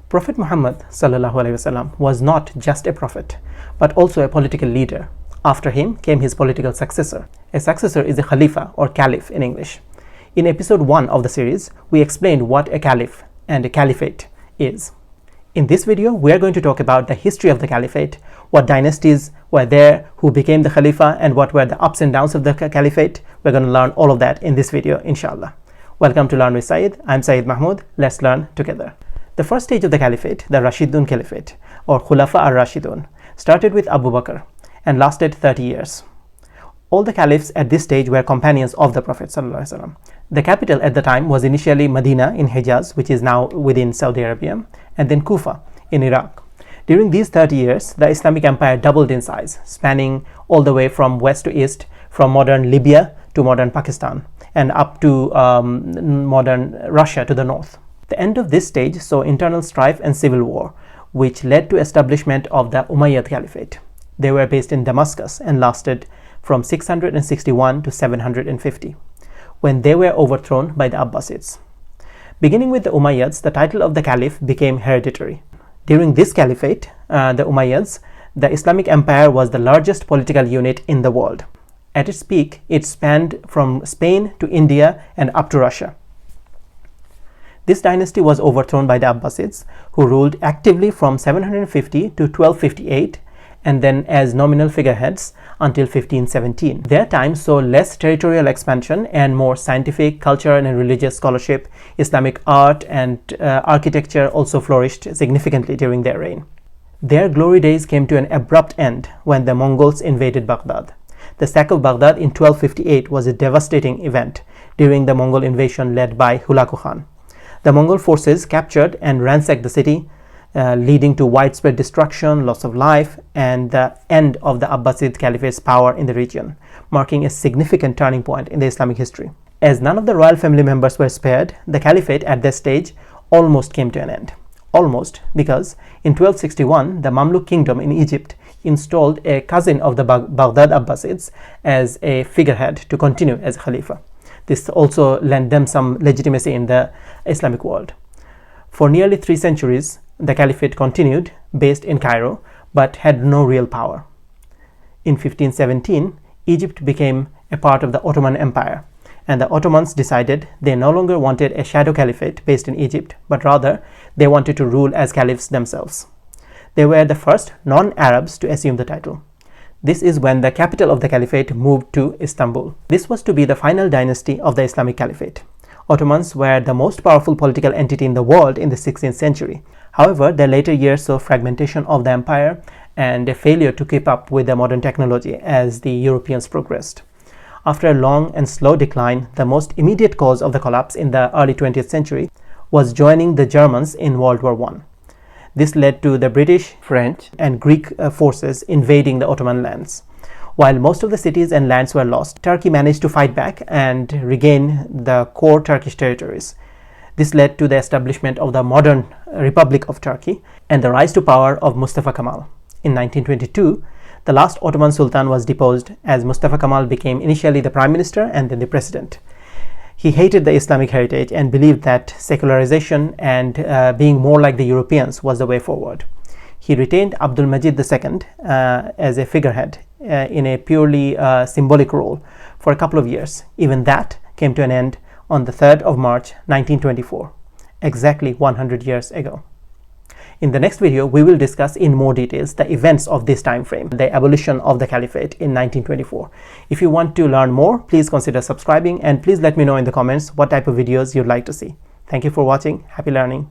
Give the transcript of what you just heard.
Prophet Muhammad ﷺ was not just a prophet, but also a political leader. After him came his political successor. A successor is a Khalifa or Caliph in English. In episode 1 of the series, we explained what a Caliph and a Caliphate is. In this video, we are going to talk about the history of the Caliphate, what dynasties were there, who became the Khalifa, and what were the ups and downs of the Caliphate. We're going to learn all of that in this video, inshallah. Welcome to Learn with Syed. I'm Syed Mahmood. Let's learn together. The first stage of the Caliphate, the Rashidun Caliphate, or Khulafa ar-Rashidun, started with Abu Bakr and lasted 30 years. All the caliphs at this stage were companions of the Prophet ﷺ. The capital at the time was initially Medina in Hijaz, which is now within Saudi Arabia, and then Kufa in Iraq. During these 30 years, the Islamic Empire doubled in size, spanning all the way from west to east, from modern Libya to modern Pakistan, and up to modern Russia to the north. The end of this stage saw internal strife and civil war, which led to establishment of the Umayyad Caliphate. They were based in Damascus and lasted from 661 to 750, when they were overthrown by the Abbasids. Beginning with the Umayyads, the title of the Caliph became hereditary. During this Caliphate, the Umayyads, the Islamic Empire was the largest political unit in the world. At its peak, it spanned from Spain to India and up to Russia. This dynasty was overthrown by the Abbasids, who ruled actively from 750 to 1258, and then as nominal figureheads until 1517. Their time saw less territorial expansion and more scientific, cultural and religious scholarship. Islamic art and architecture also flourished significantly during their reign. Their glory days came to an abrupt end when the Mongols invaded Baghdad. The sack of Baghdad in 1258 was a devastating event during the Mongol invasion led by Hulagu Khan. The Mongol forces captured and ransacked the city, leading to widespread destruction, loss of life, and the end of the Abbasid Caliphate's power in the region, marking a significant turning point in the Islamic history. As none of the royal family members were spared, the Caliphate at this stage almost came to an end. Almost, because in 1261, the Mamluk kingdom in Egypt installed a cousin of the Baghdad Abbasids as a figurehead to continue as Khalifa. This also lent them some legitimacy in the Islamic world. For nearly 3 centuries, the Caliphate continued, based in Cairo, but had no real power. In 1517, Egypt became a part of the Ottoman Empire, and the Ottomans decided they no longer wanted a shadow caliphate based in Egypt, but rather they wanted to rule as caliphs themselves. They were the first non-Arabs to assume the title. This is when the capital of the Caliphate moved to Istanbul. This was to be the final dynasty of the Islamic Caliphate. Ottomans were the most powerful political entity in the world in the 16th century. However, the later years saw fragmentation of the empire and a failure to keep up with the modern technology as the Europeans progressed. After a long and slow decline, the most immediate cause of the collapse in the early 20th century was joining the Germans in World War I. This led to the British, French, and Greek forces invading the Ottoman lands. While most of the cities and lands were lost, Turkey managed to fight back and regain the core Turkish territories. This led to the establishment of the modern Republic of Turkey and the rise to power of Mustafa Kamal. In 1922, the last Ottoman Sultan was deposed as Mustafa Kamal became initially the Prime Minister and then the President. He hated the Islamic heritage and believed that secularization and being more like the Europeans was the way forward. He retained Abdülmecid II as a figurehead in a purely symbolic role for a couple of years. Even that came to an end on the 3rd of March 1924, exactly 100 years ago. In the next video, we will discuss in more details the events of this time frame, the abolition of the Caliphate in 1924. If you want to learn more, please consider subscribing and please let me know in the comments what type of videos you'd like to see. Thank you for watching. Happy learning.